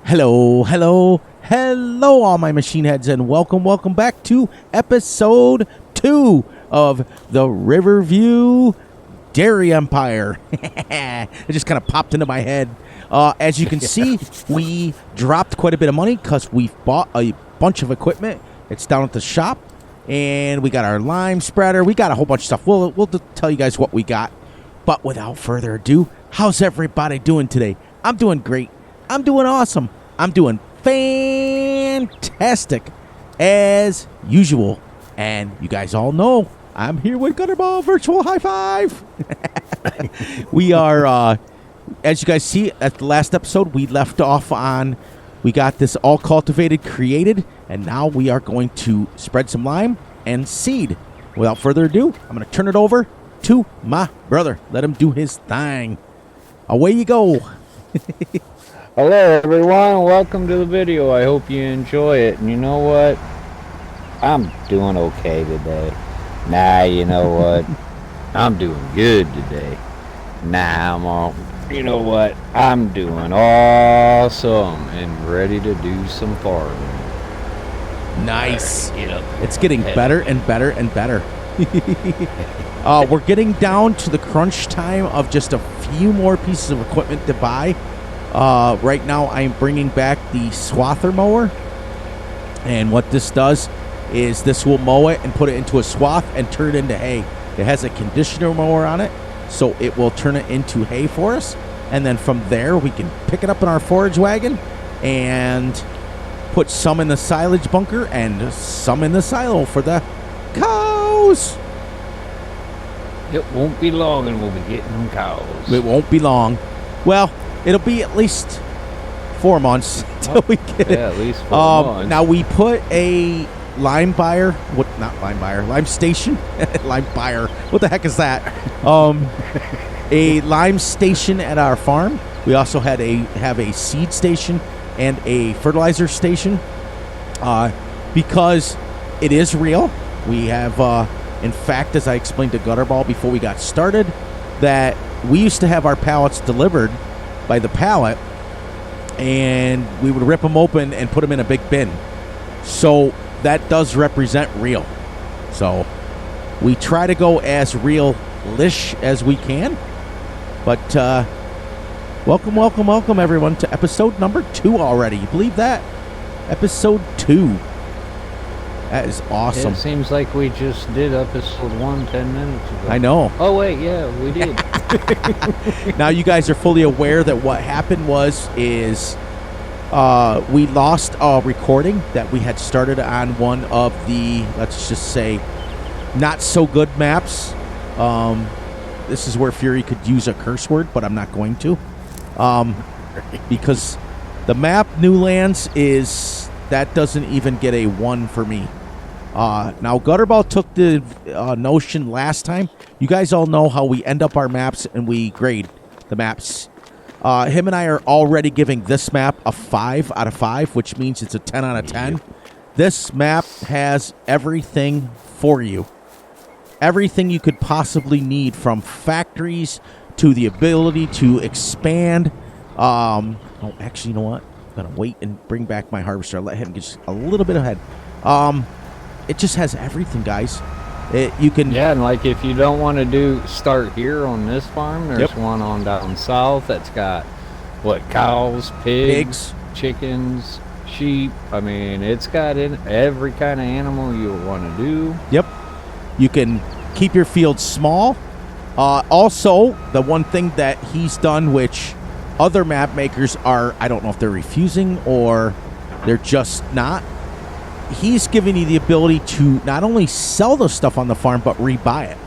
Hello, hello, hello, all my machine heads, and welcome back to episode 2 of the Riverview Dairy Empire. It just kind of popped into my head. As you can see, we dropped quite a bit of money because we've bought a bunch of equipment. It's down at the shop, and we got our lime spreader. We got a whole bunch of stuff. We'll tell you guys what we got. But without further ado, how's everybody doing today? I'm doing great. I'm doing awesome. I'm doing fantastic as usual. And you guys all know I'm here with Gutterball Virtual High Five. We are, as you guys see at the last episode, we left off on, we got this all cultivated, created, and now we are going to spread some lime and seed. Without further ado, I'm going to turn it over to my brother. Let him do his thing. Away you go. Hello everyone, welcome to the video. I hope you enjoy it. And you know what? I'm doing okay today. Nah, you know what? I'm doing good today. Nah, you know what? I'm doing awesome and ready to do some farming. Nice. It's getting better and better and better. We're getting down to the crunch time of just a few more pieces of equipment to buy. Right now I'm bringing back the swather mower, and what this does is this will mow it and put it into a swath and turn it into hay. It has a conditioner mower on it, so it will turn it into hay for us, and then from there we can pick it up in our forage wagon and put some in the silage bunker and some in the silo for the cows. It won't be long and we'll be getting them cows. It won't be long. Well, it'll be at least 4 months until we get it. Yeah, at least 4 months. Now we put a lime station. Lime buyer. What the heck is that? A lime station at our farm. We also have a seed station and a fertilizer station. Because it is real. We have, in fact, as I explained to Gutterball before we got started, that we used to have our pallets delivered by the pallet, and we would rip them open and put them in a big bin. So that does represent real. So we try to go as real-ish as we can. But welcome everyone to episode number 2 already. You believe that? Episode 2. That is awesome. It seems like we just did episode 1 10 minutes ago. I know. Oh wait, yeah, we did. Now you guys are fully aware that what happened is we lost a recording that we had started on one of the, let's just say, not so good maps. This is where Fury could use a curse word, but I'm not going to. Because the map Newlands that doesn't even get a 1 for me. Now, Gutterball took the notion last time. You guys all know how we end up our maps and we grade the maps. Him and I are already giving this map a 5 out of 5, which means it's a 10 out of 10. This map has everything for you. Everything you could possibly need, from factories to the ability to expand. Oh, actually, you know what? I'm going to wait and bring back my harvester. I'll let him get just a little bit ahead. It just has everything, guys. You can... Yeah, and like if you don't want to start here on this farm, there's one on down south that's got, cows, pigs, chickens, sheep. I mean, it's got every kind of animal you want to do. Yep. You can keep your field small. Also, the one thing that he's done, which other map makers are, I don't know if they're refusing or they're just not, he's giving you the ability to not only sell the stuff on the farm, but rebuy it.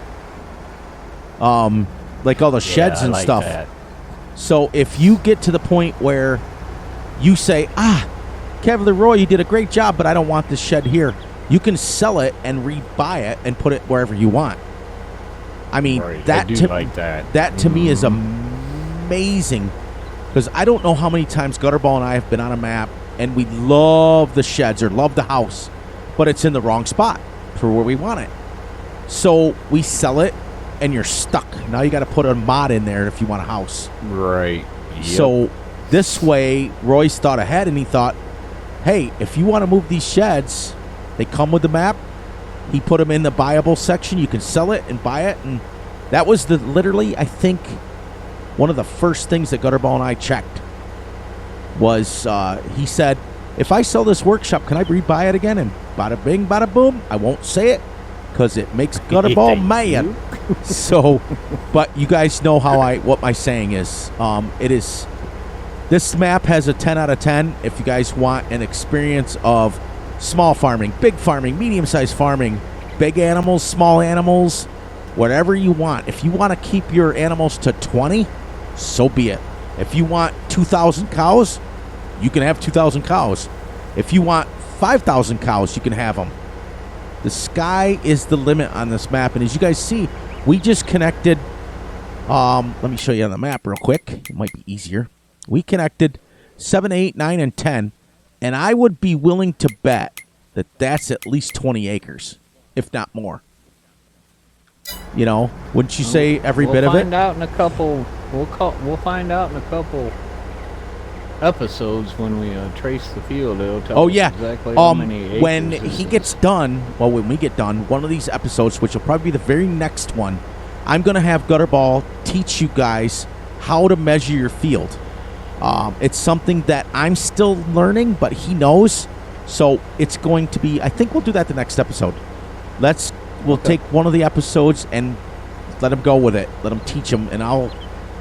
Like all the sheds and stuff. That. So if you get to the point where you say, Cavalier Roy, you did a great job, but I don't want this shed here, you can sell it and rebuy it and put it wherever you want. I mean, that to me is amazing, because I don't know how many times Gutterball and I have been on a map and we love the sheds or love the house, but it's in the wrong spot for where we want it. So we sell it and you're stuck. Now you got to put a mod in there if you want a house. Right. Yep. So This way, Royce thought ahead, and he thought, hey, if you want to move these sheds, they come with the map. He put them in the buyable section. You can sell it and buy it. And that was literally, I think, one of the first things that Gutterball and I checked was he said, if I sell this workshop, can I rebuy it again? And bada bing, bada boom. I won't say it because it makes Gutterball mad. So, but you guys know what my saying is. This map has a 10 out of 10 if you guys want an experience of small farming, big farming, medium-sized farming, big animals, small animals, whatever you want. If you want to keep your animals to 20, so be it. If you want 2,000 cows, you can have 2,000 cows. If you want 5,000 cows, you can have them. The sky is the limit on this map. And as you guys see, we just connected. Let me show you on the map real quick. It might be easier. We connected 7, 8, 9, and 10. And I would be willing to bet that that's at least 20 acres, if not more. You know, wouldn't you say every bit of it? We'll find out in a couple. We'll find out in a couple episodes when we trace the field. It'll tell us exactly how many acres. When he gets done, well, when we get done, one of these episodes, which will probably be the very next one, I'm going to have Gutterball teach you guys how to measure your field. It's something that I'm still learning, but he knows. So it's going to be, I think we'll do that the next episode. We'll take one of the episodes and let him go with it. Let him teach him. And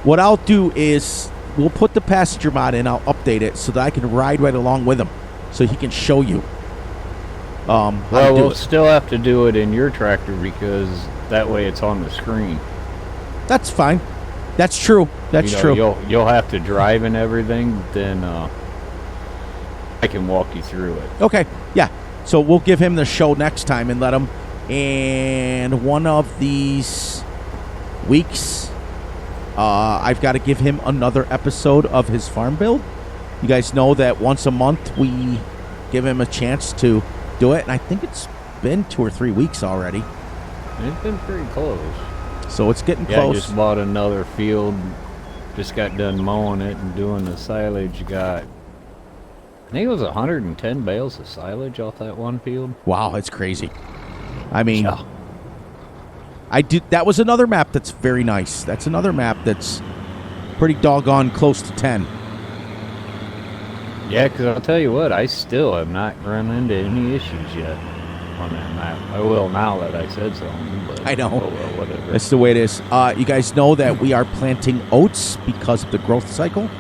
what I'll do is we'll put the passenger mod in. I'll update it so that I can ride right along with him so he can show you. Well, we'll still have to do it in your tractor because that way it's on the screen. That's fine. That's true. That's true. You'll have to drive and everything, then I can walk you through it. Okay, yeah. So we'll give him the show next time and let him. And one of these weeks, I've got to give him another episode of his farm build. You guys know that once a month we give him a chance to do it, and I think it's been 2 or 3 weeks already. It's been pretty close. So it's getting close. I just bought another field. Just got done mowing it and doing the silage. I think it was 110 bales of silage off that one field. Wow, that's crazy. I mean, that was another map that's very nice. That's another map that's pretty doggone close to 10. Yeah, because I'll tell you what, I still have not run into any issues yet on that map. I will now that I said so. But I know. Oh, well, whatever. That's the way it is. You guys know that we are planting oats because of the growth cycle.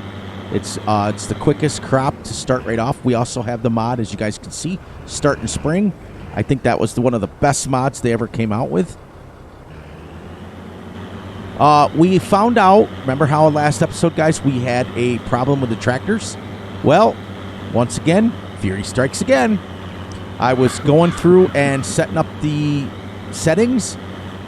It's the quickest crop to start right off. We also have the mod, as you guys can see, start in spring. I think that was one of the best mods they ever came out with. We found out, remember how last episode, guys, we had a problem with the tractors? Well, once again, Fury strikes again. I was going through and setting up the settings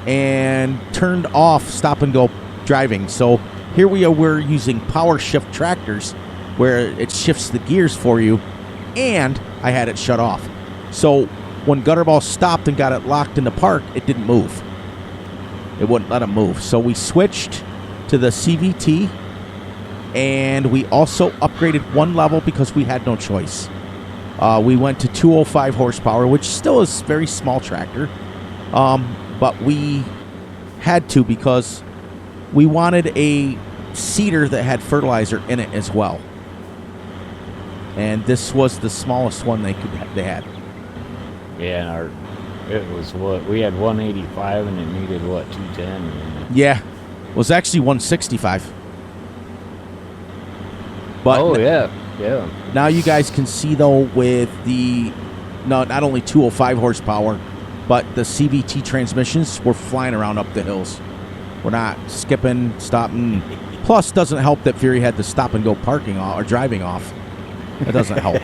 and turned off stop and go driving. So here we're using power shift tractors where it shifts the gears for you, and I had it shut off. So when Gutterball stopped and got it locked in the park, it didn't move. It wouldn't let him move. So we switched to the CVT, and we also upgraded one level because we had no choice. We went to 205 horsepower, which still is a very small tractor. But we had to because we wanted a seeder that had fertilizer in it as well. And this was the smallest one they had. Yeah, it was we had 185 and it needed 210. Yeah, it was actually 165. But yeah. Now you guys can see though with not only 205 horsepower, but the CVT transmissions were flying around up the hills. We're not skipping, stopping. Plus, doesn't help that Fury had to stop and go parking or driving off. That doesn't help.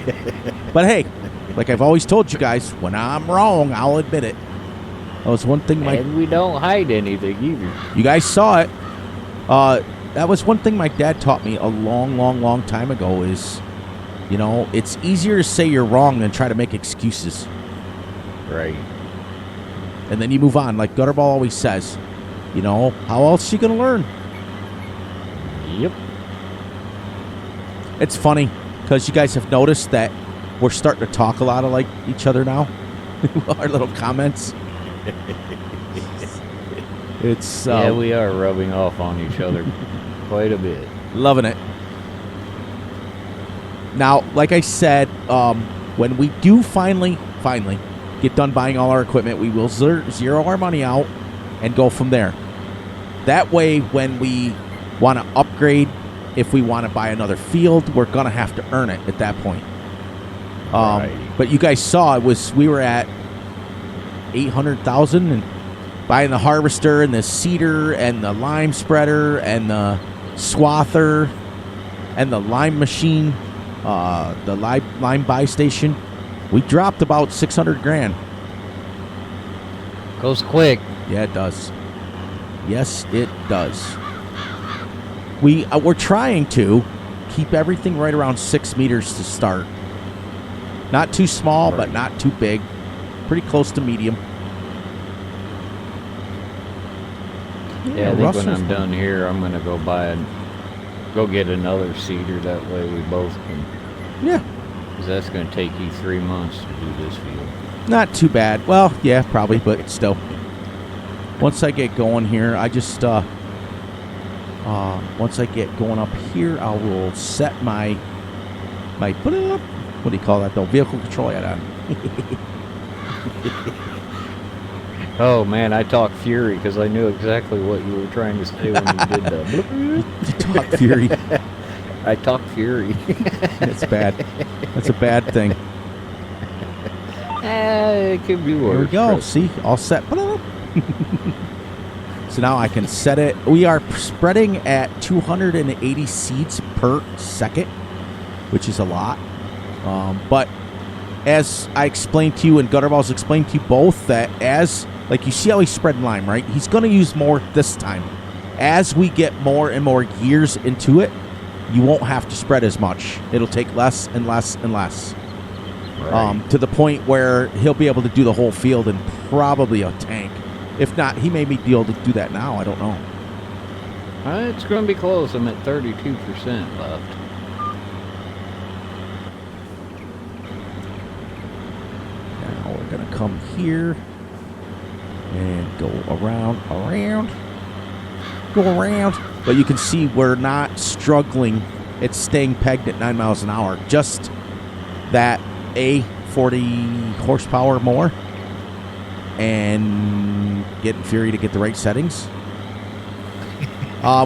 But hey, like I've always told you guys, when I'm wrong, I'll admit it. That was one thing. And we don't hide anything either. You guys saw it. That was one thing my dad taught me a long time ago is, it's easier to say you're wrong than try to make excuses. Right. And then you move on. Like Gutterball always says, how else are you going to learn? Yep. It's funny because you guys have noticed that we're starting to talk a lot of like each other now. Our little comments. It's Yeah, we are rubbing off on each other quite a bit. Loving it. Now, like I said, when we do finally get done buying all our equipment, we will zero our money out and go from there. That way, when we want to upgrade, if we want to buy another field, we're going to have to earn it at that point. But you guys saw we were at 800,000 and buying the harvester and the seeder and the lime spreader and the swather and the lime machine, the lime buy station. We dropped about 600 grand. Goes quick. Yeah, it does. Yes, it does. We're trying to keep everything right around 6 meters to start. Not too small, but not too big. Pretty close to medium. Yeah, I think when I'm done here, I'm gonna go get another seeder. That way we both can. Yeah. Because that's gonna take you 3 months to do this field. Not too bad. Well, yeah, probably, but still. Once I get going here, I just once I get going up here, I will set my put it up. What do you call that though? Vehicle control head on. Oh man, I talked Fury because I knew exactly what you were trying to say when you did that. You talk Fury. I talk Fury. That's bad. That's a bad thing. It could be worse. Here we go. See, all set. So now I can set it. We are spreading at 280 seeds per second, which is a lot. But as I explained to you and Gutterball's explained to you both, that like you see how he's spreading lime, right? He's going to use more this time. As we get more and more years into it, you won't have to spread as much. It'll take less and less and less. Right. To the point where he'll be able to do the whole field in probably a tank. If not, he may be able to do that now. I don't know. It's going to be close. I'm at 32% left. Now we're going to come here and go around. Go around. But you can see we're not struggling. It's staying pegged at 9 miles an hour. Just that 40 horsepower more. And getting Fury to get the right settings.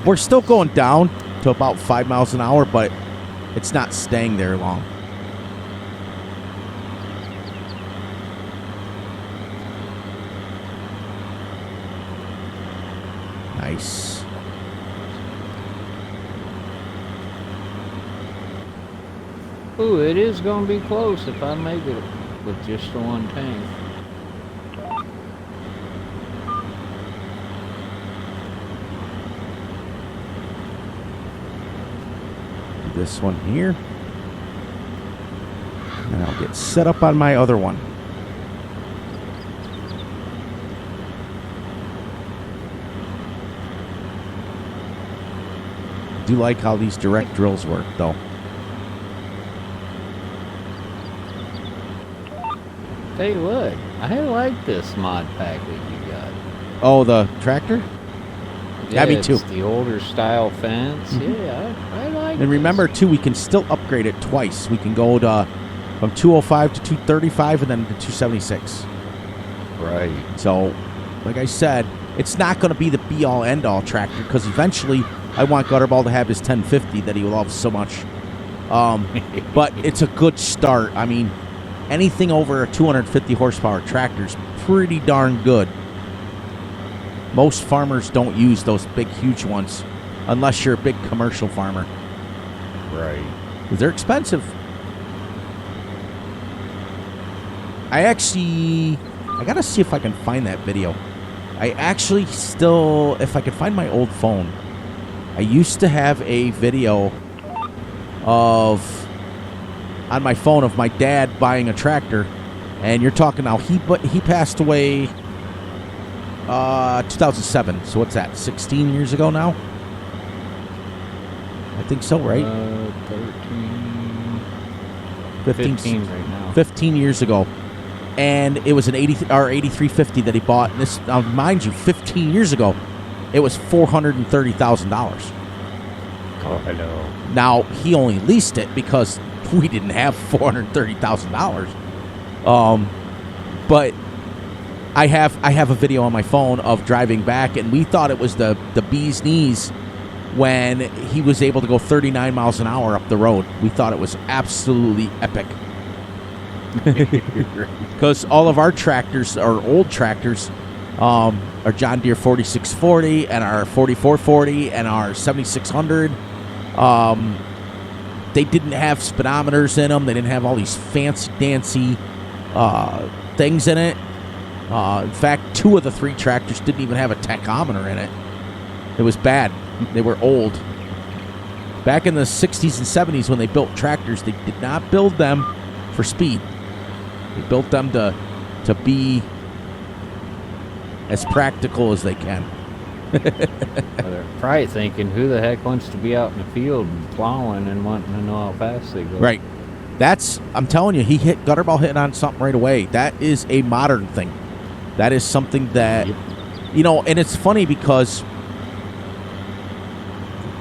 We're still going down to about 5 miles an hour, but it's not staying there long. Nice. Ooh, it is going to be close if I make it with just the one tank. This one here. And I'll get set up on my other one. I do like how these direct drills work, though. Tell you what, I like this mod pack that you got. Oh, the tractor? Yeah, me too. It's the older style fence. Mm-hmm. Yeah, I like it. And remember, too, we can still upgrade it twice. We can go to from 205 to 235 and then to 276. Right. So, like I said, it's not going to be the be-all, end-all tractor because eventually I want Gutterball to have his 1050 that he loves so much. But it's a good start. I mean, anything over a 250 horsepower tractor is pretty darn good. Most farmers don't use those big, huge ones unless you're a big commercial farmer. Right. Because they're expensive. I got to see if I can find that video. I actually still, if I can find my old phone, I used to have a video on my phone of my dad buying a tractor. And you're talking now, he passed away 2007. So what's that, 16 years ago now? I think so, right? 13, 15 right now. 15 years ago. And it was an 8350 that he bought. And this, now, mind you, 15 years ago, it was $430,000. Oh, I know. Now, he only leased it because we didn't have $430,000. But I have a video on my phone of driving back, and we thought it was the bee's knees when he was able to go 39 miles an hour up the road. We thought it was absolutely epic. Because all of our tractors, our old tractors, our John Deere 4640 and our 4440 and our 7600, they didn't have speedometers in them. They didn't have all these fancy dancy things in it. In fact, 2 of the 3 tractors didn't even have a tachometer in it. It was bad. They were old. Back in the 60s and 70s when they built tractors, they did not build them for speed. They built them to be as practical as they can. They're probably thinking, who the heck wants to be out in the field plowing and wanting to know how fast they go? Right. I'm telling you, Gutterball hit on something right away. That is a modern thing. That is something that, and it's funny because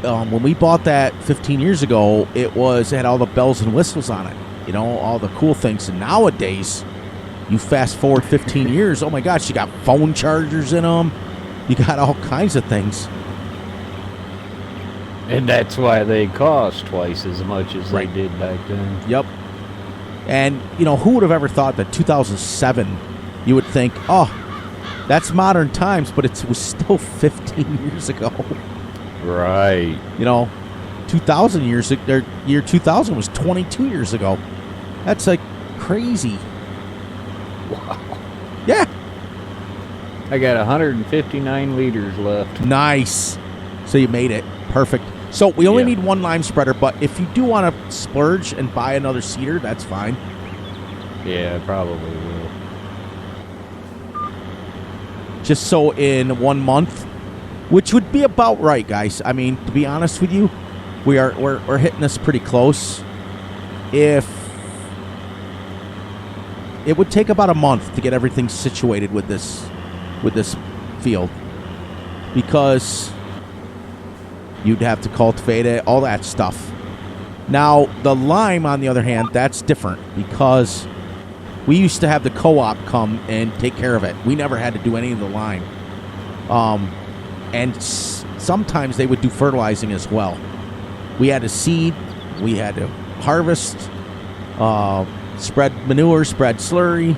when we bought that 15 years ago, it had all the bells and whistles on it. All the cool things. And nowadays, you fast forward 15 years, oh my gosh, you got phone chargers in them. You got all kinds of things. And that's why they cost twice as much as they did back then. Yep. And, who would have ever thought that 2007, you would think, oh, that's modern times, but it was still 15 years ago. Right. 2000 years, year 2000 was 22 years ago. That's like crazy. Wow. Yeah. I got 159 liters left. Nice. So you made it. Perfect. So we only need 1 lime spreader, but if you do want to splurge and buy another seeder, that's fine. Yeah, I probably will. Just so in 1 month, which would be about right, guys. I mean, to be honest with you, we're hitting this pretty close. If it would take about a month to get everything situated with this field, because you'd have to cultivate it, all that stuff. Now, the lime, on the other hand, that's different because we used to have the co-op come and take care of it. We never had to do any of the lime. And sometimes they would do fertilizing as well. We had to seed, we had to harvest, spread manure, spread slurry,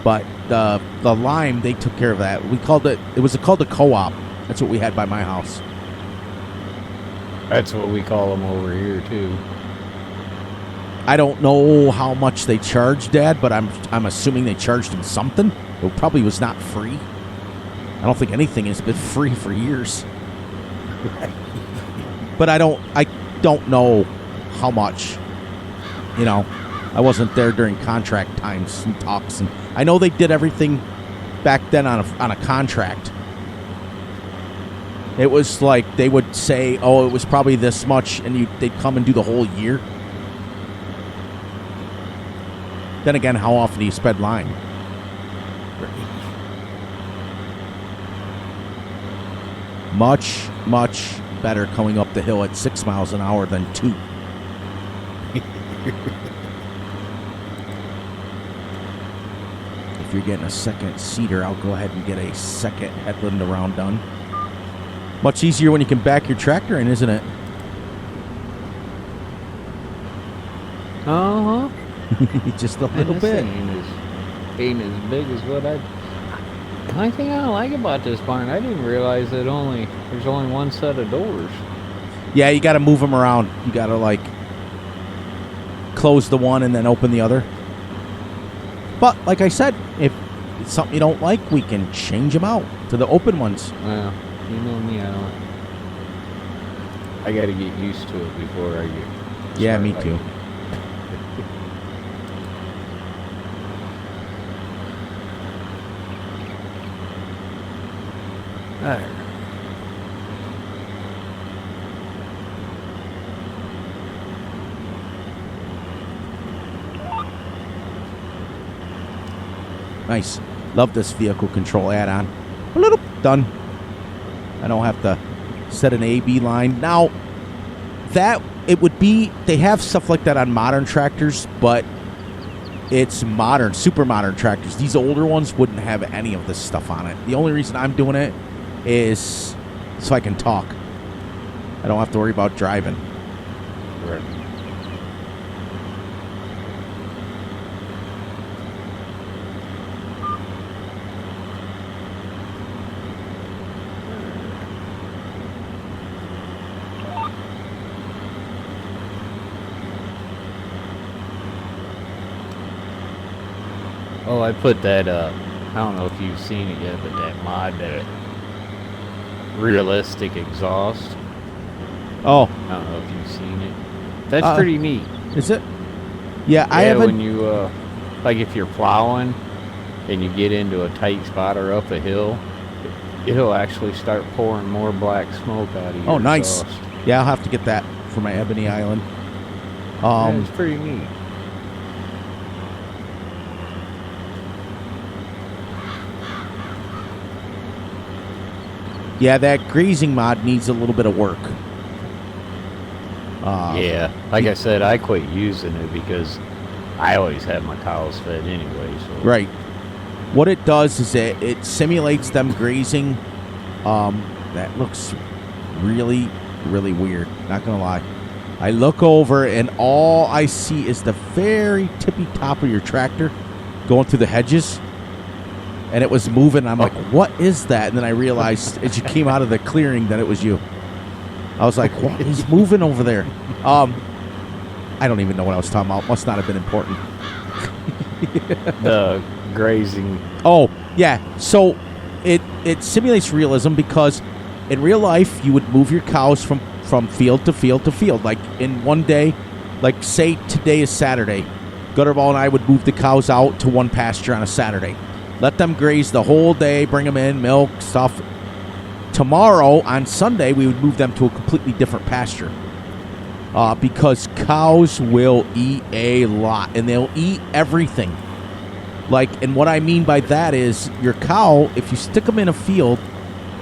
but the lime, they took care of that. It was called the co-op. That's what we had by my house. That's what we call them over here too. I don't know how much they charged, Dad, but I'm assuming they charged him something. It probably was not free. I don't think anything has been free for years. But I don't know how much. I wasn't there during contract times and talks, and I know they did everything back then on a contract. It was like they would say, "Oh, it was probably this much," and they'd come and do the whole year. Then again, how often do you spread lime? Much, much better coming up the hill at 6 miles an hour than 2. If you're getting a second seeder, I'll go ahead and get a second headland around done. Much easier when you can back your tractor in, isn't it? Uh-huh. Just a little bit. Ain't as big as what The only thing I don't like about this barn, I didn't realize that there's only one set of doors. Yeah, you got to move them around. You got to close the one and then open the other. But like I said, if it's something you don't like, we can change them out to the open ones. Well, you know me, I got to get used to it before I get. Yeah, me too. Nice. Love this vehicle control add-on. A little done. I don't have to set an A-B line. Now, that, it would be, they have stuff like that on modern tractors, but it's modern, super modern tractors. These older ones wouldn't have any of this stuff on it. The only reason I'm doing it is so I can talk. I don't have to worry about driving. Right. Oh, I put that, I don't know if you've seen it yet, but that mod, that realistic exhaust. Oh. I don't know if you've seen it. That's pretty neat. Is it? Yeah, I haven't. When you, like if you're plowing and you get into a tight spot or up a hill, it'll actually start pouring more black smoke out of your Oh, nice. exhaust. Yeah, I'll have to get that for my Ebony Island. Yeah, it's pretty neat. Yeah, that grazing mod needs a little bit of work. Yeah, like I said, I quit using it because I always have my cows fed anyway. So. Right. What it does is it simulates them grazing. That looks really, really weird. Not gonna lie. I look over and all I see is the very tippy top of your tractor going through the hedges. And it was moving. I'm like, what is that? And then I realized as you came out of the clearing that it was you. I was like, what? He's moving over there. I don't even know what I was talking about. Must not have been important. The grazing. Oh, yeah. So it simulates realism because in real life you would move your cows from field to field to field. Like in one day, like say today is Saturday, Gutterball and I would move the cows out to one pasture on a Saturday. Let them graze the whole day, bring them in, milk, stuff. Tomorrow, on Sunday, we would move them to a completely different pasture. Because cows will eat a lot, and they'll eat everything. Like, and what I mean by that is your cow, if you stick them in a field,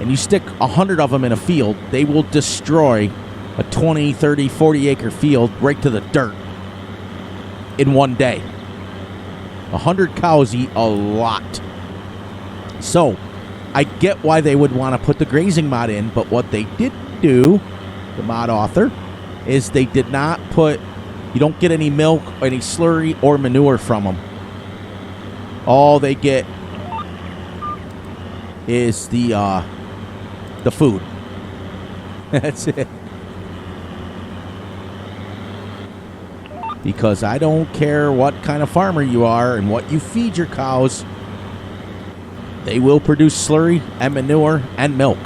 and you stick 100 of them in a field, they will destroy a 20, 30, 40-acre field right to the dirt in one day. 100 cows eat a lot. So, I get why they would want to put the grazing mod in, but what they did do, the mod author, is they did not put, you don't get any milk, any slurry, or manure from them. All they get is the food. That's it. Because I don't care what kind of farmer you are and what you feed your cows, they will produce slurry and manure and milk.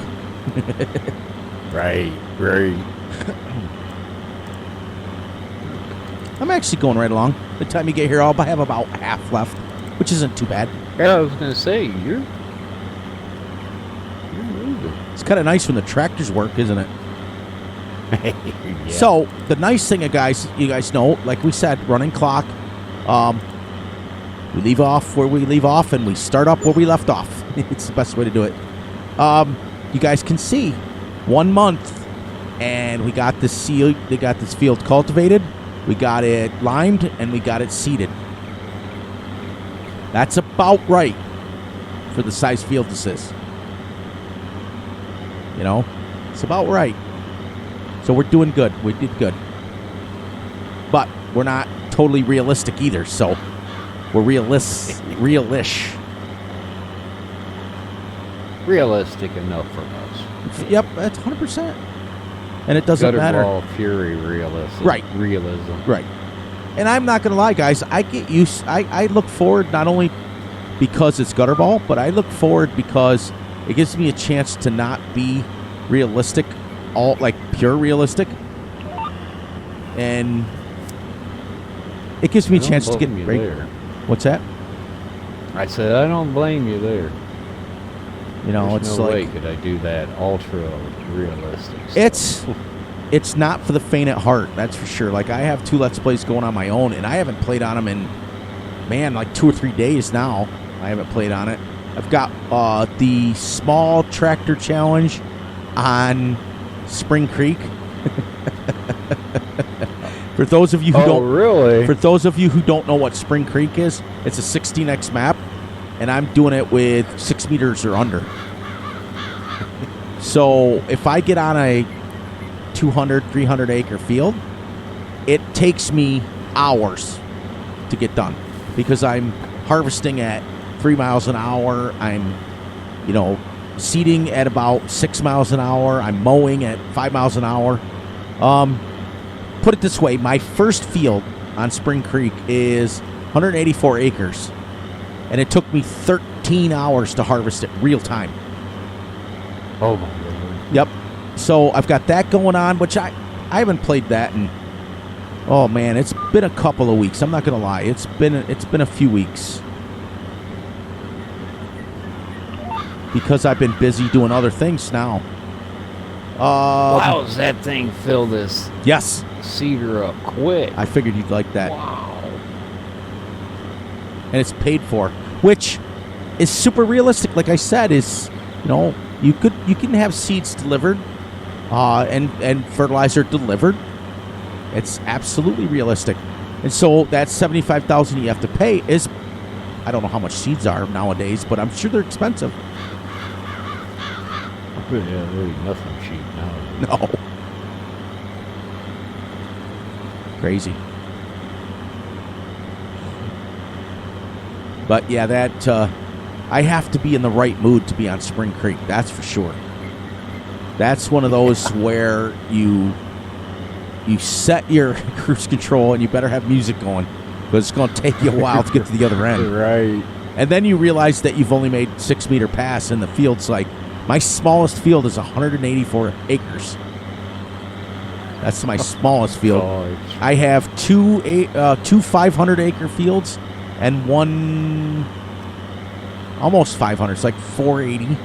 Right. I'm actually going right along. By the time you get here, I'll have about half left, which isn't too bad. Yeah, I was going to say, you're moving. It's kind of nice when the tractors work, isn't it? Yeah. So, the nice thing, you guys know, like we said, running clock, we leave off where we leave off, and we start up where we left off. It's the best way to do it. You guys can see 1 month, and we got this field cultivated, we got it limed, and we got it seeded. That's about right for the size field this is. You know, it's about right. So we're doing good. We did good. But we're not totally realistic either, so we're realish. Realistic enough for us. Yep, that's 100%. And it doesn't matter. Gutterball fury realism. Right. Realism. Right. And I'm not going to lie, guys. I look forward not only because it's Gutterball, but I look forward because it gives me a chance to not be realistic, all like pure realistic. And it gives me a chance to get great. What's that? I said I don't blame you there. You know, There's it's no like way could I do that ultra realistic stuff. It's not for the faint at heart, that's for sure. Like I have 2 Let's Plays going on my own, and I haven't played on them in like 2 or 3 days now. I haven't played on it. I've got the small tractor challenge on Spring Creek. For those of you who really? For those of you who don't know what Spring Creek is, it's a 16x map, and I'm doing it with 6 meters or under. So if I get on a 200, 300 acre field, it takes me hours to get done because I'm harvesting at 3 miles an hour. I'm, seeding at about 6 miles an hour. I'm mowing at 5 miles an hour. Put it this way, my first field on Spring Creek is 184 acres, and it took me 13 hours to harvest it real time. Oh my God. Yep. So I've got that going on, which I haven't played that in, oh man, it's been a couple of weeks. I'm not gonna lie, it's been a few weeks because I've been busy doing other things now. Wow, does that thing fill this Yes. cedar up quick? I figured you'd like that. Wow. And it's paid for, which is super realistic. Like I said, is you can have seeds delivered, and fertilizer delivered. It's absolutely realistic, and so that $75,000 you have to pay is, I don't know how much seeds are nowadays, but I'm sure they're expensive. Yeah, there's nothing cheap now. No. Crazy. But yeah, that I have to be in the right mood to be on Spring Creek. That's for sure. That's one of those where you set your cruise control and you better have music going because it's going to take you a while to get to the other end. Right. And then you realize that you've only made 6 meter pass and the field's like, my smallest field is 184 acres. That's my smallest field. Gosh. I have two 500 acre fields and one almost 500. It's like 480.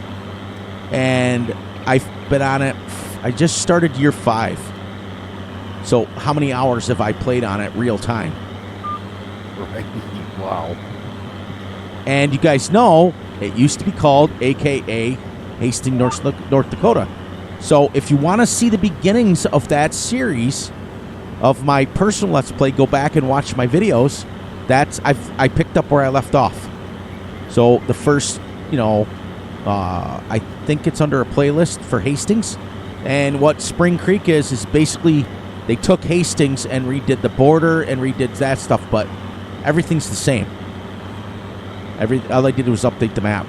And I've been on it. I just started year 5. So how many hours have I played on it real time? Right. Wow. And you guys know it used to be called AKA Hastings, North Dakota. So if you want to see the beginnings of that series of my personal Let's Play, go back and watch my videos. I picked up where I left off. So the first, I think it's under a playlist for Hastings. And what Spring Creek is basically they took Hastings and redid the border and redid that stuff, but everything's the same. All I did was update the map.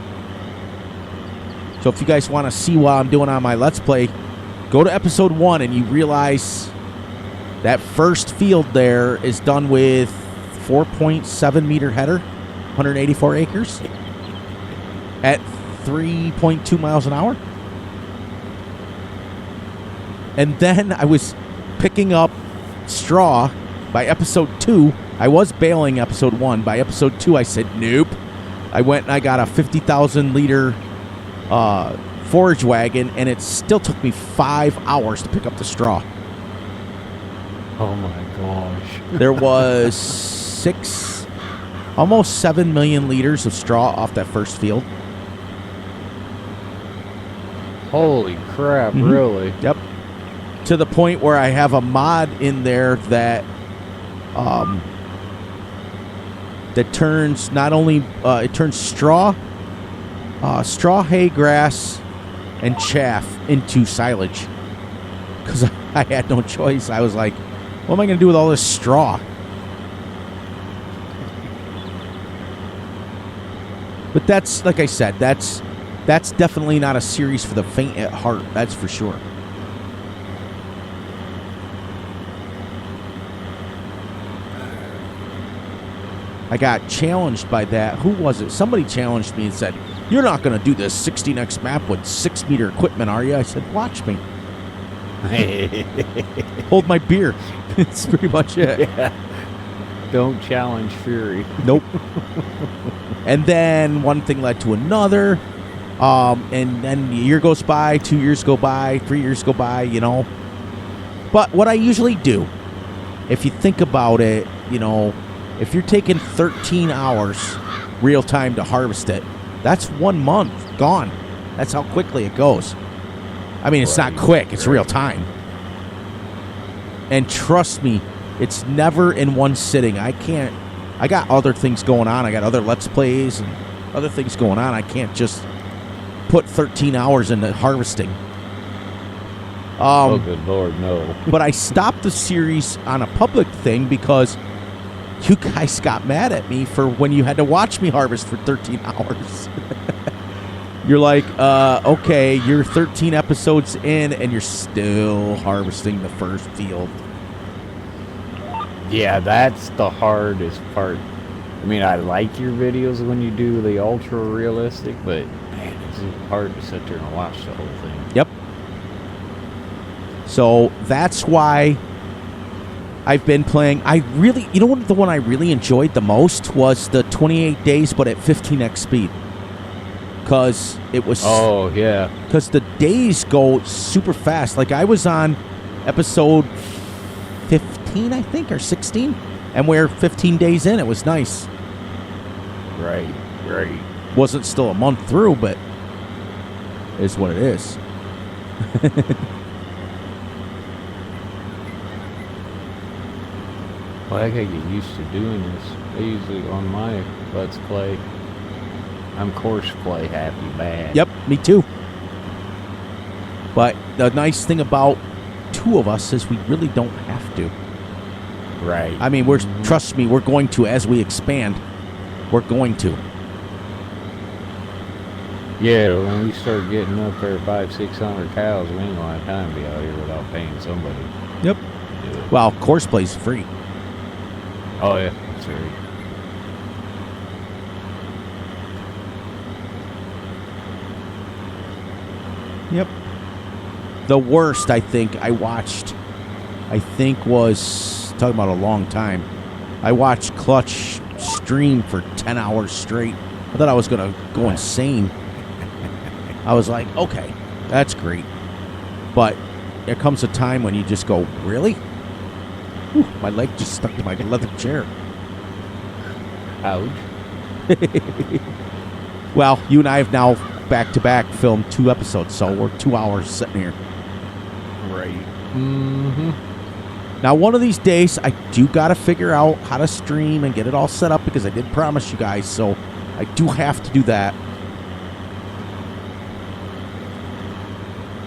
So if you guys want to see what I'm doing on my Let's Play, go to episode 1 and you realize that first field there is done with 4.7 meter header, 184 acres at 3.2 miles an hour. And then I was picking up straw by episode 2. I was baling episode 1. By episode 2, I said, nope. I went and I got a 50,000 liter forage wagon, and it still took me 5 hours to pick up the straw. Oh my gosh. There was almost 7 million liters of straw off that first field. Holy crap, Mm-hmm. really? Yep. To the point where I have a mod in there that that turns not only it turns straw, hay, grass, and chaff into silage. Because I had no choice. I was like, what am I going to do with all this straw? But that's, like I said, that's definitely not a series for the faint at heart. That's for sure. I got challenged by that. Who was it? Somebody challenged me and said, you're not going to do this 16x map with 6 meter equipment, are you? I said, watch me. Hold my beer. It's pretty much it. Yeah. Don't challenge Fury. Nope. And then one thing led to another. And then a year goes by, 2 years go by, 3 years go by, But what I usually do, if you think about it, if you're taking 13 hours real time to harvest it. That's 1 month gone. That's how quickly it goes. I mean, it's not quick. It's real time. And trust me, it's never in one sitting. I got other things going on. I got other Let's Plays and other things going on. I can't just put 13 hours into harvesting. Oh, good Lord, no. But I stopped the series on a public thing because you guys got mad at me for when you had to watch me harvest for 13 hours. You're like, okay, you're 13 episodes in and you're still harvesting the first field. Yeah, that's the hardest part. I mean, I like your videos when you do the ultra realistic, but man, it's hard to sit there and watch the whole thing. Yep. So that's why I've been playing. You know what, the one I really enjoyed the most was the 28 days, but at 15x speed. Because it was... Oh, yeah. Because the days go super fast. Like, I was on episode 15, I think, or 16, and we're 15 days in. It was nice. Right. Wasn't still a month through, but is what it is. Well, I gotta get used to doing this. I usually, on my Let's Play, I'm course play happy bad. Yep, me too. But the nice thing about two of us is we really don't have to. Right. I mean, trust me, we're going to, as we expand, we're going to. Yeah, when we start getting up there 500-600 cows, we ain't gonna have time to be out here without paying somebody. Yep. Well, course play's free. Oh yeah, that's right. Yep. The worst I think I watched, was, talking about a long time, I watched Clutch stream for 10 hours straight. I thought I was going to go insane. I was like, okay, that's great. But there comes a time when you just go, really? Whew, my leg just stuck to my leather chair. Ouch. Well, you and I have now back-to-back filmed 2 episodes, so we're 2 hours sitting here. Right. Mm-hmm. Now, one of these days, I do got to figure out how to stream and get it all set up because I did promise you guys, so I do have to do that.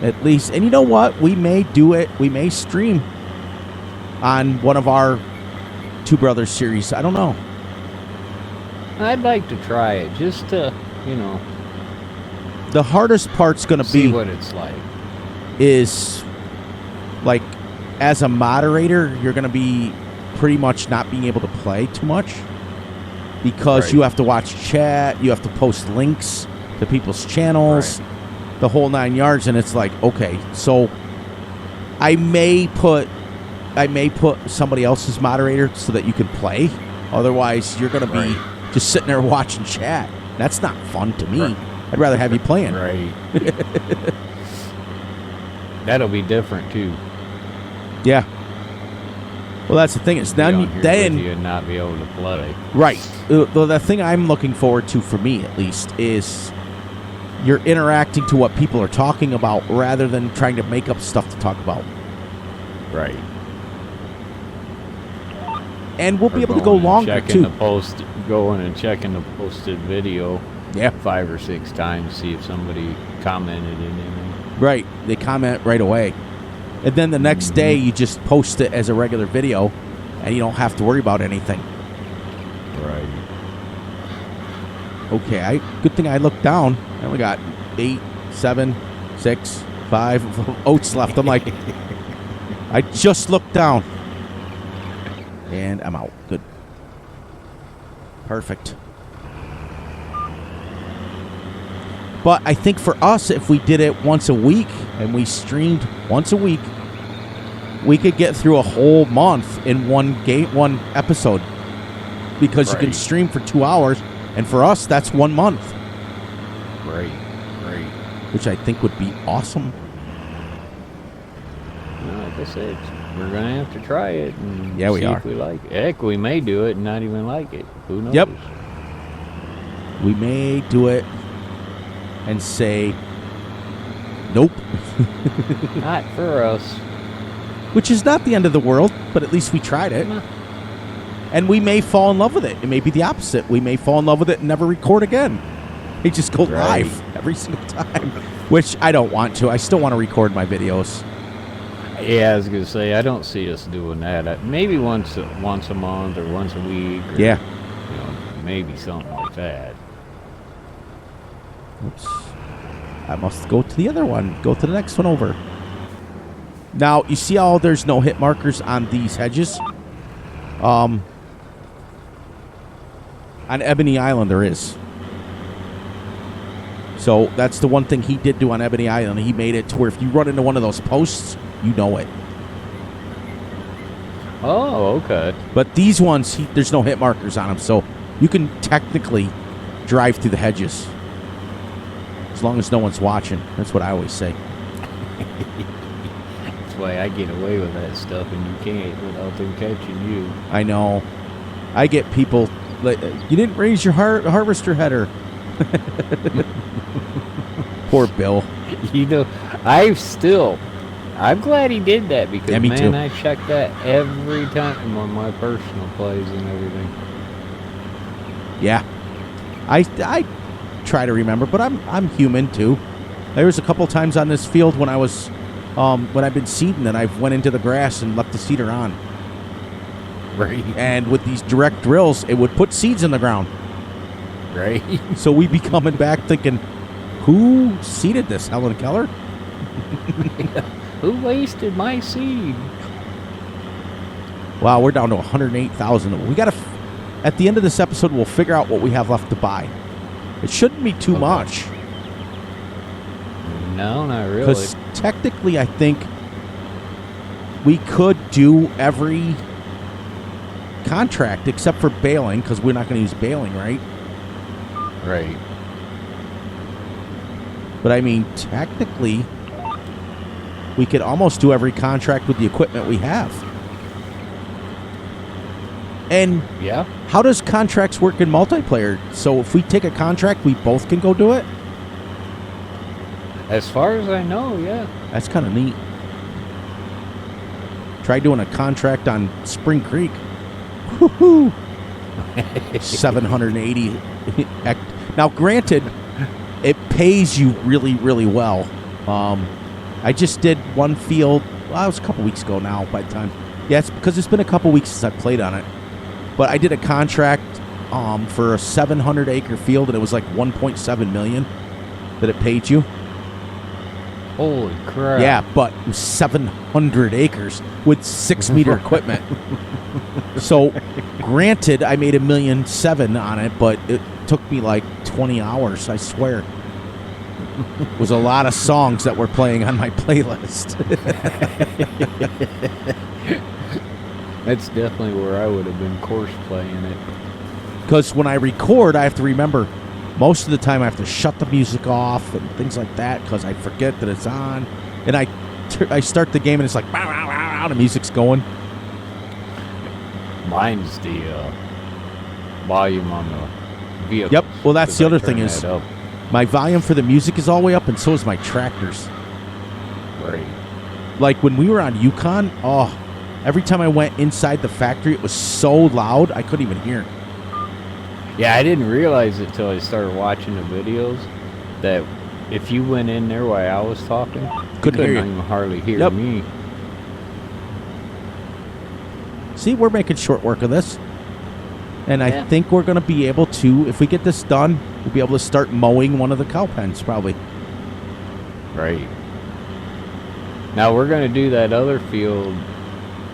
At least, and you know what? We may do it. We may stream on one of our Two Brothers series. I don't know. I'd like to try it just to, The hardest part's going to be see what it's like. Is like as a moderator, you're going to be pretty much not being able to play too much because you have to watch chat, you have to post links to people's channels, the whole 9 yards, and it's like, okay, so I may put somebody else's moderator so that you can play. Otherwise, you're going to be just sitting there watching chat. That's not fun to me. I'd rather have you playing. Right. That'll be different too. Yeah. Well, that's the thing. Is then you not be able to play. Right. The thing I'm looking forward to, for me at least, is you're interacting to what people are talking about rather than trying to make up stuff to talk about. Right. And we'll be able to go longer too. Going and checking the posted video. Yeah. 5 or 6 times, see if somebody commented in anything. Right. They comment right away. And then the next day, you just post it as a regular video, and you don't have to worry about anything. Right. Okay, good thing I looked down. I only got 8, 7, 6, 5 oats left. I'm like, I just looked down. And I'm out. Good. Perfect. But I think for us, if we did it once a week and we streamed once a week, we could get through a whole month in one episode. Because you can stream for 2 hours, and for us, that's 1 month. Right. Which I think would be awesome. Like I said, we're going to have to try it and we see are. if we like it. Heck, we may do it and not even like it. Who knows? Yep. We may do it and say, nope. Not for us. Which is not the end of the world, but at least we tried it. And we may fall in love with it. It may be the opposite. We may fall in love with it and never record again. They just go live every single time, which I don't want to. I still want to record my videos. Yeah, I was going to say, I don't see us doing that. Maybe once a month or once a week. Or, yeah. You know, maybe something like that. Oops. I must go to the other one. Go to the next one over. Now, you see how there's no hit markers on these hedges? On Ebony Island, there is. So that's the one thing he did do on Ebony Island. He made it to where if you run into one of those posts, you know it. Oh, okay. But these ones, there's no hit markers on them, so you can technically drive through the hedges. As long as no one's watching. That's what I always say. That's why I get away with that stuff and you can't without them catching you. I know. I get people like, you didn't raise your harvester header. Poor Bill. You know, I'm glad he did that because, yeah, me too. I check that every time on my personal plays and everything. Yeah. I try to remember, but I'm human too. There was a couple times on this field when I was when I've been seeding that I've went into the grass and left the seeder on. Right. And with these direct drills, it would put seeds in the ground. Right. So we'd be coming back thinking, who seeded this? Helen Keller? Who wasted my seed? Wow, we're down to 108,000. We got to, at the end of this episode, we'll figure out what we have left to buy. It shouldn't be too much. No, not really. Because technically, I think we could do every contract except for baling, because we're not going to use baling, right? Right. But I mean, technically, we could almost do every contract with the equipment we have. And yeah, how does contracts work in multiplayer? So if we take a contract, we both can go do it? As far as I know, yeah. That's kind of neat. Try doing a contract on Spring Creek. Woohoo! 780. Now, granted, it pays you really, really well. I just did one field. Well, it was a couple weeks ago now by the time. Yeah, it's because it's been a couple weeks since I played on it. But I did a contract for a 700-acre field, and it was like $1.7 million that it paid you. Holy crap. Yeah, but it was 700 acres with 6-meter equipment. So, granted, I made $1.7 million on it, but it took me like 20 hours, I swear. It was a lot of songs that were playing on my playlist. That's definitely where I would have been course playing it. Because when I record, I have to remember, most of the time I have to shut the music off and things like that because I forget that it's on. And I start the game and it's like, wow, wow, wow, the music's going. Mine's the volume on the vehicle. Yep, well that's the other thing is, up. my volume for the music is all the way up and so is my tractors. Right. Like when we were on Yukon, every time I went inside the factory, it was so loud, I couldn't even hear it. Yeah, I didn't realize it till I started watching the videos that if you went in there while I was talking, couldn't hear you. Even hardly hear me. See, we're making short work of this. And I think we're going to be able to, if we get this done, we'll be able to start mowing one of the cow pens, probably. Right. Now, we're going to do that other field,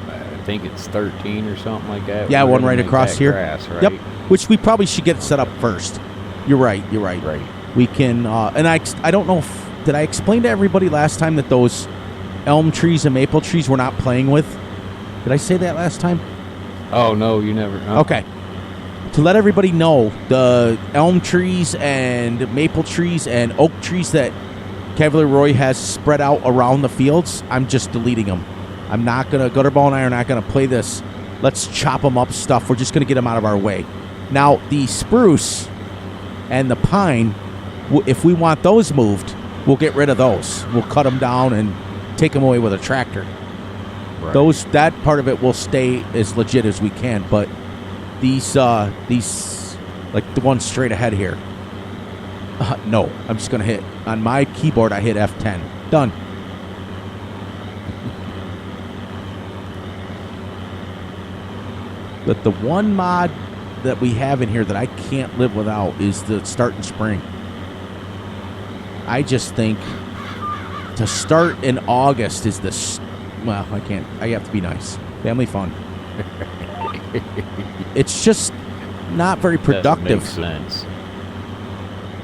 I think it's 13 or something like that. Yeah, one right across here. Grass, right? Yep, which we probably should get set up first. You're right. Right. We can, and I don't know, did I explain to everybody last time that those elm trees and maple trees we're not playing with? Did I say that last time? Oh, no, you never. No. Okay. To let everybody know, the elm trees and maple trees and oak trees that Cavalier Roy has spread out around the fields, I'm just deleting them. I'm not going to, Gutterball and I are not going to play this let's chop them up stuff. We're just going to get them out of our way. Now, the spruce and the pine, if we want those moved, we'll get rid of those. We'll cut them down and take them away with a tractor. Right. That part of it will stay as legit as we can, but these like the one straight ahead here, no, I'm just gonna hit on my keyboard. I hit F10. Done. But the one mod that we have in here that I can't live without is the start in spring. I just think to start in August is well, I can't. I have to be nice. Family fun. It's just not very productive. That makes sense.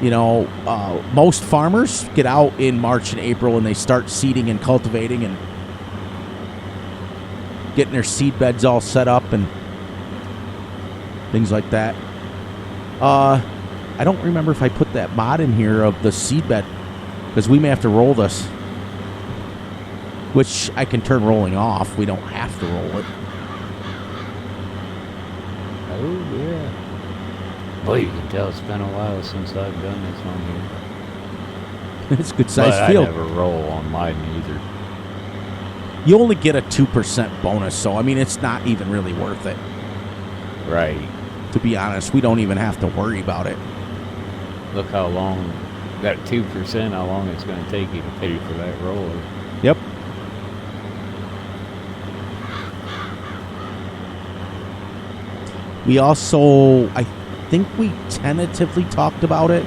You know, most farmers get out in March and April and they start seeding and cultivating and getting their seed beds all set up and things like that. I don't remember if I put that mod in here of the seed bed because we may have to roll this, which I can turn rolling off. We don't have to roll it. Oh, yeah. Boy, you can tell it's been a while since I've done this on here. It's a good sized But field. I never roll on mine either. You only get a 2% bonus, so I mean it's not even really worth it. Right. To be honest, we don't even have to worry about it. Look how long, that 2%, how long it's going to take you to pay for that roller. Yep. We also, I think we tentatively talked about it,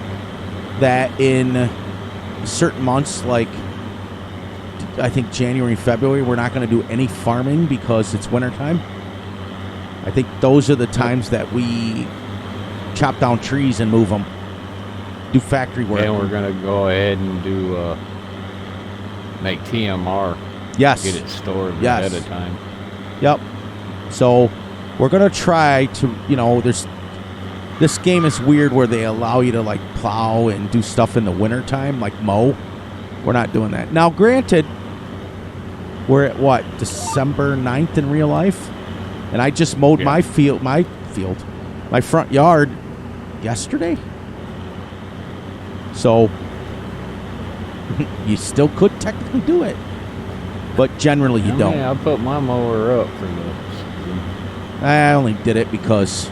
that in certain months, like I think January, February, we're not going to do any farming because it's wintertime. I think those are the times that we chop down trees and move them. Do factory work. And we're going to go ahead and do, make TMR. Yes. Get it stored Yes. ahead of time. Yep. So we're going to try to, you know, this game is weird where they allow you to like plow and do stuff in the wintertime, like mow. We're not doing that. Now, granted, we're at what, December 9th in real life? And I just mowed my front yard yesterday. So you still could technically do it, but generally you don't. Yeah, I put my mower up for this. I only did it because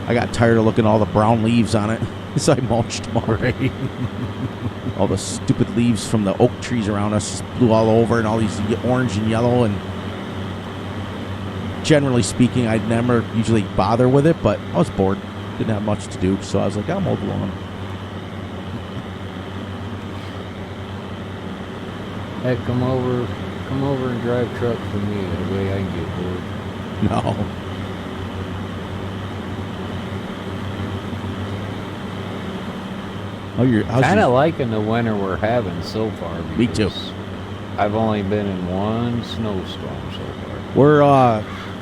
I got tired of looking at all the brown leaves on it, so I mulched them already. All the stupid leaves from the oak trees around us just blew all over, and all these orange and yellow. And generally speaking, I'd never usually bother with it, but I was bored, didn't have much to do, so I was like, I'll mow the lawn. Hey, come over and drive truck for me. That way I can get bored. No. Kind of liking the winter we're having so far. Me too. I've only been in one snowstorm so far. We're,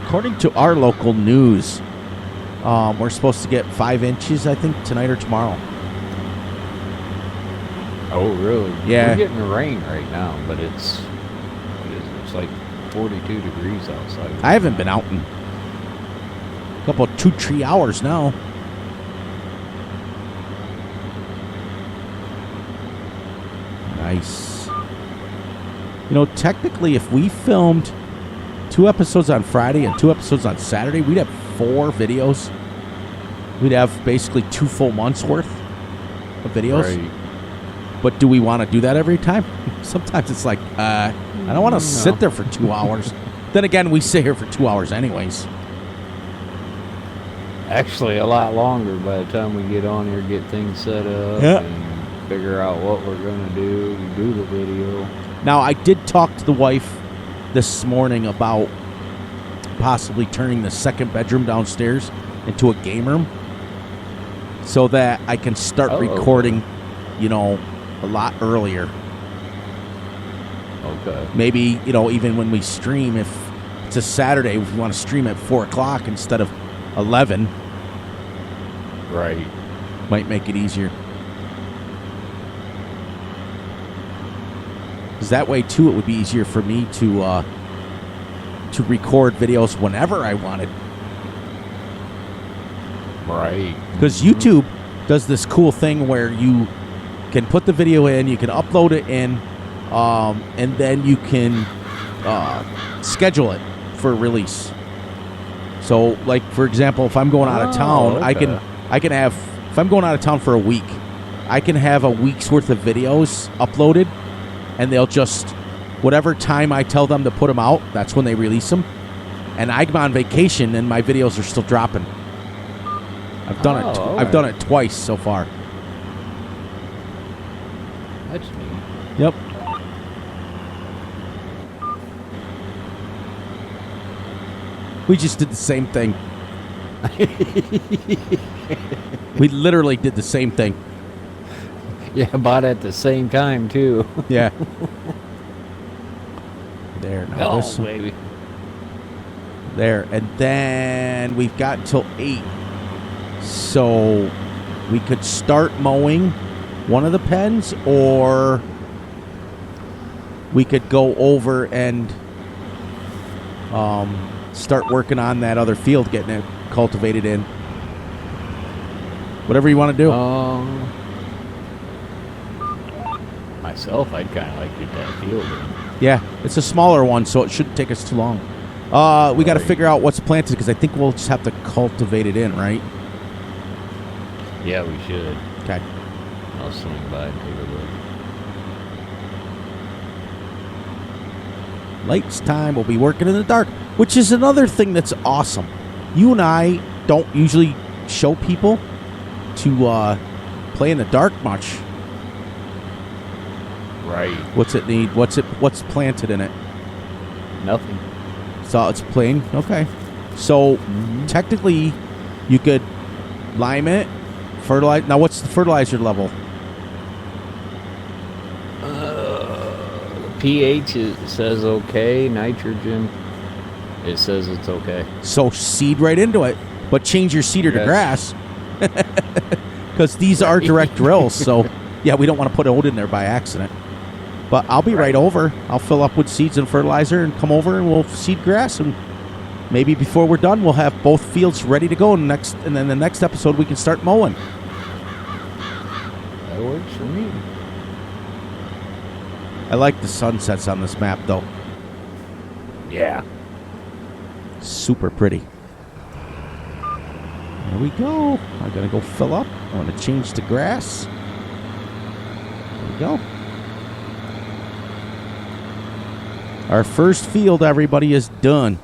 according to our local news, we're supposed to get 5 inches, I think, tonight or tomorrow. Oh, really? Yeah. We're getting rain right now, but it's like 42 degrees outside. I haven't been out in a couple 2-3 hours now. Nice. You know, technically, if we filmed 2 episodes on Friday and 2 episodes on Saturday, we'd have 4 videos. We'd have basically 2 full months worth of videos. Right. But do we want to do that every time? Sometimes it's like, I don't want to sit there for 2 hours. Then again, we sit here for 2 hours anyways. Actually, a lot longer by the time we get on here, get things set up, and figure out what we're going to do the video. Now, I did talk to the wife this morning about possibly turning the second bedroom downstairs into a game room so that I can start recording, you know, a lot earlier. Okay. Maybe, you know, even when we stream, if it's a Saturday, if we want to stream at 4 o'clock instead of 11. Right. Might make it easier. Because that way, too, it would be easier for me to record videos whenever I wanted. Right. Because YouTube does this cool thing where you can put the video in, you can upload it in, and then you can schedule it for release. So, like for example, if I'm going out of town, okay. I can have, if I'm going out of town for a week, I can have a week's worth of videos uploaded, and they'll just, whatever time I tell them to put them out, that's when they release them. And I'm on vacation, and my videos are still dropping. I've done it. I've done it twice so far. That's neat. Yep. We just did the same thing. We literally did the same thing. Yeah, about at the same time too. Yeah. There. Now Oh, baby. There. And then we've got until 8. So we could start mowing one of the pens, or we could go over and start working on that other field, getting it cultivated in. Whatever you want to do. Myself, I'd kind of like to get that field in. Yeah, it's a smaller one, so it shouldn't take us too long. We got to figure out what's planted, because I think we'll just have to cultivate it in, right? Yeah, we should. Okay. I'll swing by and take a look. Lights time. We'll be working in the dark, which is another thing that's awesome. You and I don't usually show people to play in the dark much. Right. What's it need? What's planted in it? Nothing. So it's plain. Okay. So technically, you could lime it, fertilize. Now, what's the fertilizer level? pH, it says okay. Nitrogen, it says it's okay. So seed right into it, but change your seeder to grass, because these are direct drills. So yeah, we don't want to put oat in there by accident. But I'll be right over. I'll fill up with seeds and fertilizer and come over, and we'll seed grass, and maybe before we're done, we'll have both fields ready to go. And then the next episode, we can start mowing. That works for me. I like the sunsets on this map, though. Yeah. Super pretty. There we go. I'm going to go fill up. I'm going to change to grass. There we go. Our first field, everybody, is done.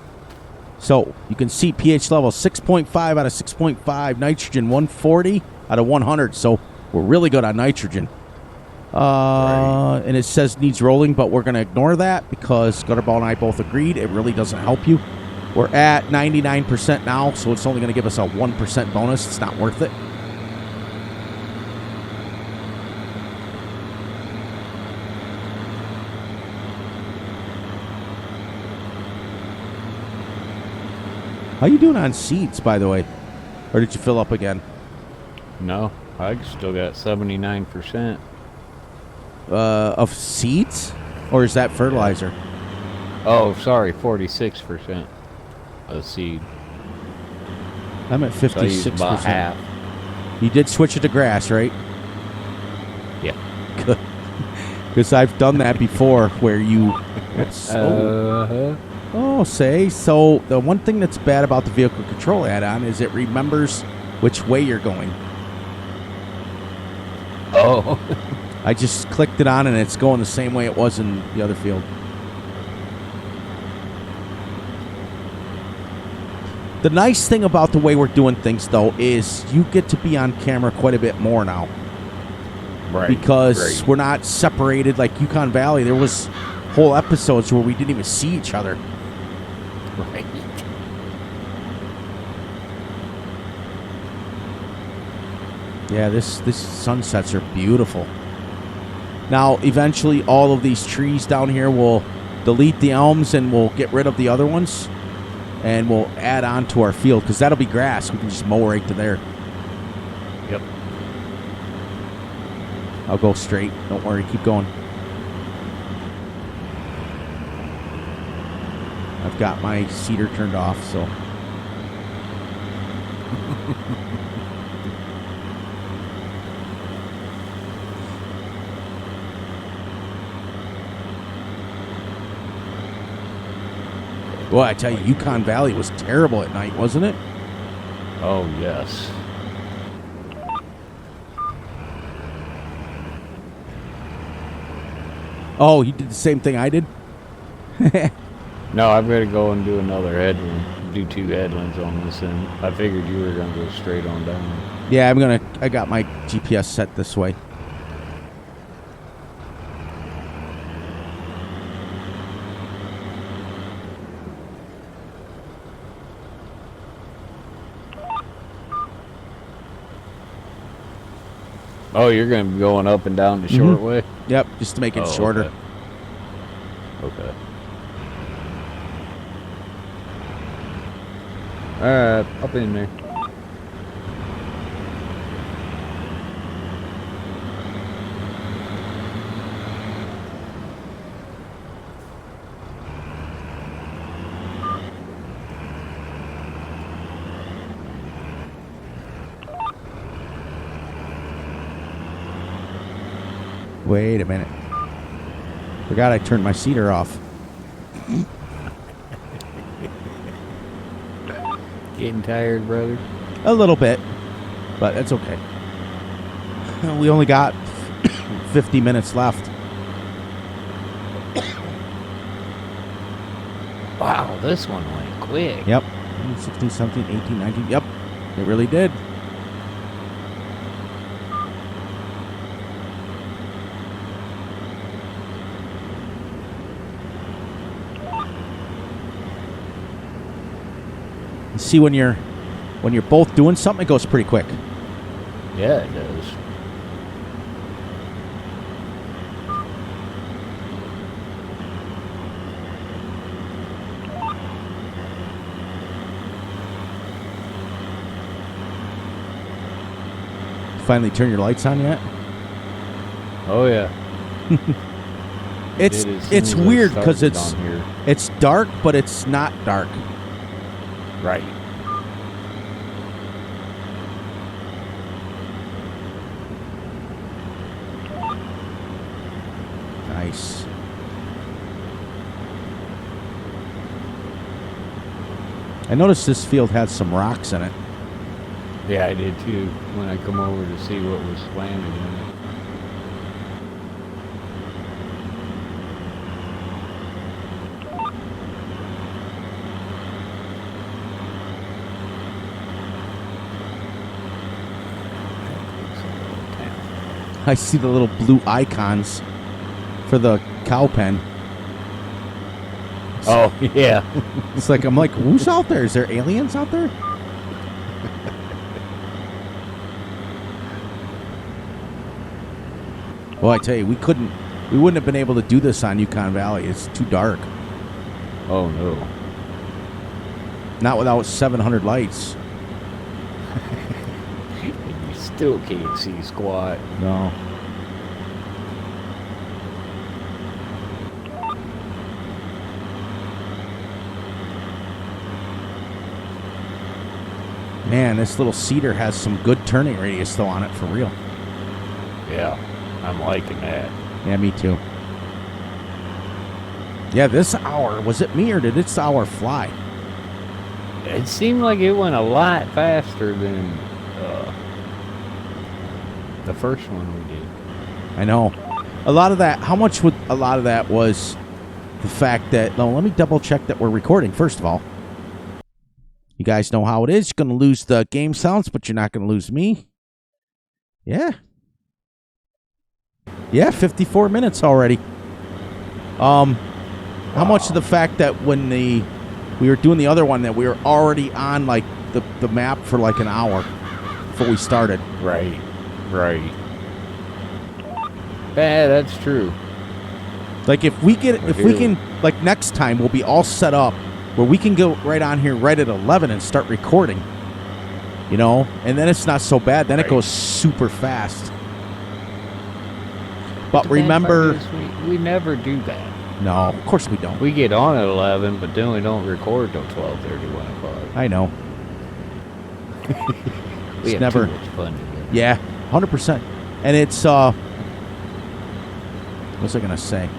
So you can see pH level 6.5 out of 6.5. Nitrogen 140 out of 100. So we're really good on nitrogen. And it says needs rolling, but we're going to ignore that because Gutterball and I both agreed it really doesn't help you. We're at 99% now, so it's only going to give us a 1% bonus. It's not worth it. How you doing on seeds, by the way? Or did you fill up again? No, I still got 79%. Of seeds? Or is that fertilizer? Oh, sorry, 46% of seed. I'm at 56%. So I used about half. You did switch it to grass, right? Yeah. Good. Because I've done that before where you... So the one thing that's bad about the vehicle control add-on is it remembers which way you're going. Oh. I just clicked it on and it's going the same way it was in the other field. The nice thing about the way we're doing things, though, is you get to be on camera quite a bit more now. Right. Because we're not separated like Yukon Valley. There was whole episodes where we didn't even see each other. Right. Yeah, these sunsets are beautiful. Now, eventually, all of these trees down here will delete the elms and we'll get rid of the other ones. And we'll add on to our field, because that'll be grass. We can just mow right to there. Yep. I'll go straight. Don't worry. Keep going. I've got my seeder turned off, so... Boy, I tell you, Yukon Valley was terrible at night, wasn't it? Oh, yes. Oh, you did the same thing I did? No, I've got to go and do another headland. Do 2 headlands on this end. I figured you were going to go straight on down. Yeah, I got my GPS set this way. Oh, you're going to be going up and down the short way? Yep, just to make it shorter. Okay. Alright, up in there. Wait a minute. Forgot I turned my cedar off. Getting tired, brother? A little bit, but that's okay. We only got 50 minutes left. Wow, this one went quick. Yep. 16, 17, 18, 19. Yep. It really did. See, when you're both doing something, it goes pretty quick. Yeah, it does. Finally turn your lights on yet? Oh yeah. It's weird because it's dark, but it's not dark. Right. Nice. I noticed this field had some rocks in it. Yeah, I did too when I come over to see what was landing in it. I see the little blue icons for the cow pen. Oh, yeah. It's like, I'm like, who's out there? Is there aliens out there? Well, I tell you, we wouldn't have been able to do this on Yukon Valley. It's too dark. Oh, no. Not without 700 lights. You still can't see squat. No. Man, this little cedar has some good turning radius, though, on it, for real. Yeah, I'm liking that. Yeah, me too. Yeah, this hour, was it me or did this hour fly? It seemed like it went a lot faster than the first one we did. I know. A lot of that, how much would a lot of that was the fact that, no, let me double check that we're recording, first of all. You guys know how it is. You're going to lose the game sounds, but you're not going to lose me. Yeah. Yeah, 54 minutes already. How much of the fact that when we were doing the other one that we were already on like the map for like an hour before we started. Right. Yeah, that's true. Like if we can like next time we'll be all set up where we can go right on here right at 11 and start recording. You know? And then it's not so bad. Then it goes super fast. But remember, we never do that. No, of course we don't. We get on at 11, but then we don't record till 12:30, 1 o'clock. I know. We have never too much fun together. Yeah, 100%. And it's what was I gonna say?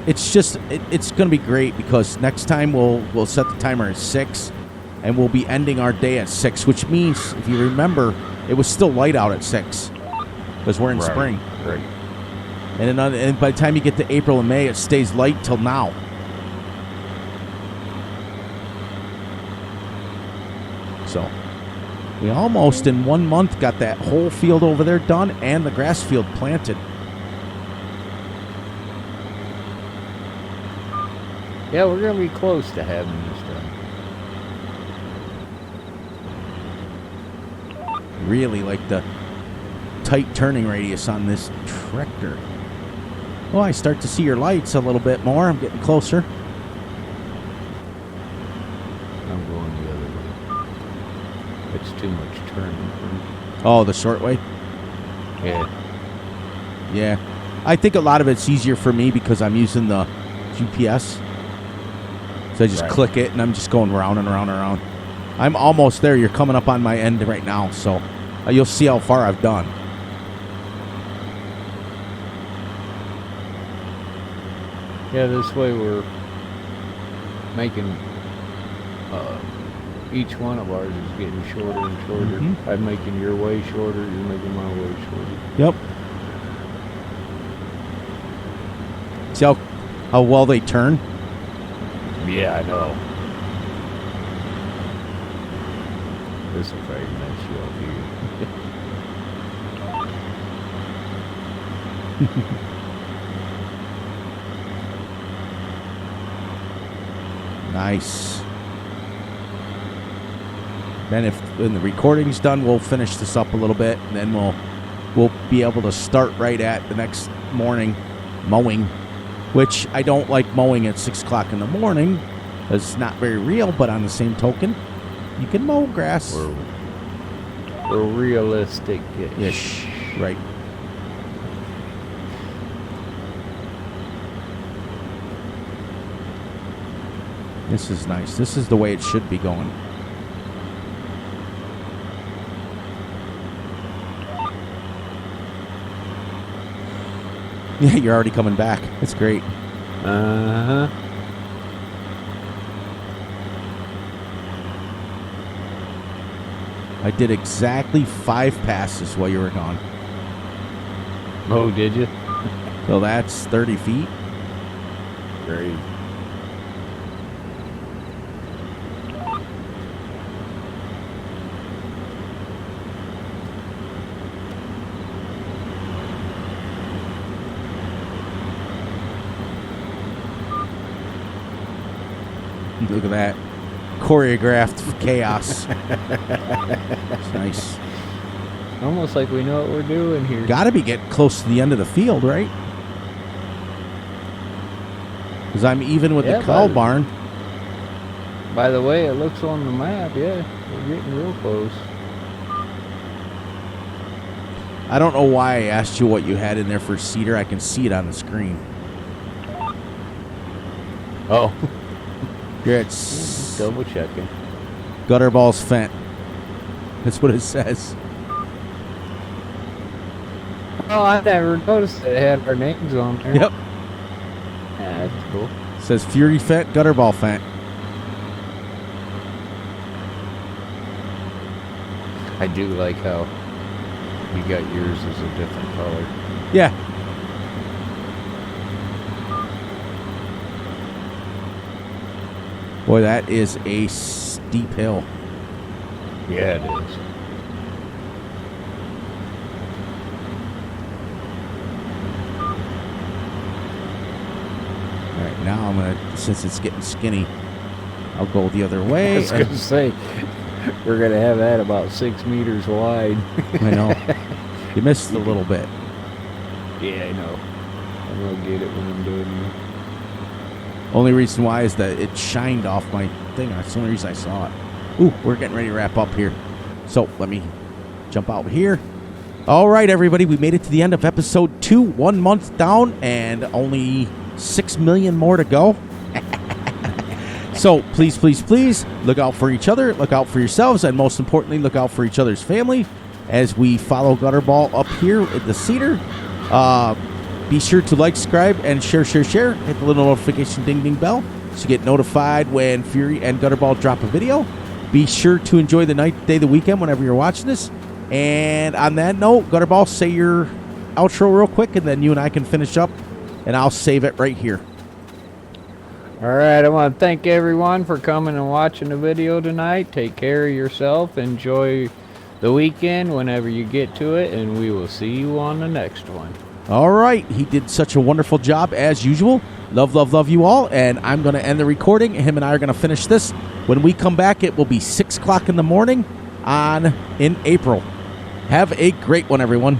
it's just it's going to be great because next time we'll set the timer at 6, and we'll be ending our day at 6, which means if you remember, it was still light out at 6 because we're in spring. Right. And by the time you get to April and May, it stays light till now. So we almost in 1 month got that whole field over there done and the grass field planted. Yeah, we're going to be close to having this done. Really like the tight turning radius on this tractor. Oh, I start to see your lights a little bit more. I'm getting closer. I'm going the other way. It's too much turning for me. Oh, the short way? Yeah. Yeah. I think a lot of it's easier for me because I'm using the GPS. So I just click it and I'm just going round and round and round. I'm almost there. You're coming up on my end right now, so you'll see how far I've done. Yeah, this way we're making each one of ours is getting shorter and shorter. Mm-hmm. I'm making your way shorter, you're making my way shorter. Yep. See how well they turn? Yeah, I know. This will probably mess you up here. Nice. Then when the recording's done, we'll finish this up a little bit, and then we'll be able to start right at the next morning mowing, which I don't like mowing at 6 o'clock in the morning. It's not very real, but on the same token, you can mow grass. We're realistic. Ish. Right. This is nice. This is the way it should be going. Yeah, you're already coming back. That's great. Uh-huh. I did exactly 5 passes while you were gone. Oh, did you? So that's 30 feet. Great. Look at that. Choreographed chaos. It's nice. Almost like we know what we're doing here. Got to be getting close to the end of the field, right? Because I'm even with the cow barn. By the way, it looks on the map, yeah. We're getting real close. I don't know why I asked you what you had in there for cedar. I can see it on the screen. Oh. Here it's double checking. Gutterball's Fent. That's what it says. Oh, I never noticed it had our names on there. Yep. Yeah, that's cool. It says Fury Fent, Gutterball Fent. I do like how you got yours as a different color. Yeah. Boy, that is a steep hill. Yeah, it is. All right, now I'm going to, since it's getting skinny, I'll go the other way. I was going to say, we're going to have that about 6 meters wide. I know. You missed a little bit. Yeah, I know. I'm going to get it when I'm doing it. Only reason why is that it shined off my thing. That's the only reason I saw it. Ooh, we're getting ready to wrap up here. So let me jump out here. All right, everybody. We made it to the end of episode 2. 1 month down and only 6 million more to go. So please, please, please look out for each other. Look out for yourselves. And most importantly, look out for each other's family as we follow Gutterball up here at the Cedar. Be sure to like, subscribe, and share. Hit the little notification ding bell so you get notified when Fury and Gutterball drop a video. Be sure to enjoy the night, day, the weekend whenever you're watching this. And on that note, Gutterball, say your outro real quick, and then you and I can finish up, and I'll save it right here. All right, I want to thank everyone for coming and watching the video tonight. Take care of yourself. Enjoy the weekend whenever you get to it, and we will see you on the next one. All right. He did such a wonderful job as usual. Love you all. And I'm going to end the recording. Him and I are going to finish this. When we come back, it will be 6 o'clock in the morning in April. Have a great one, everyone.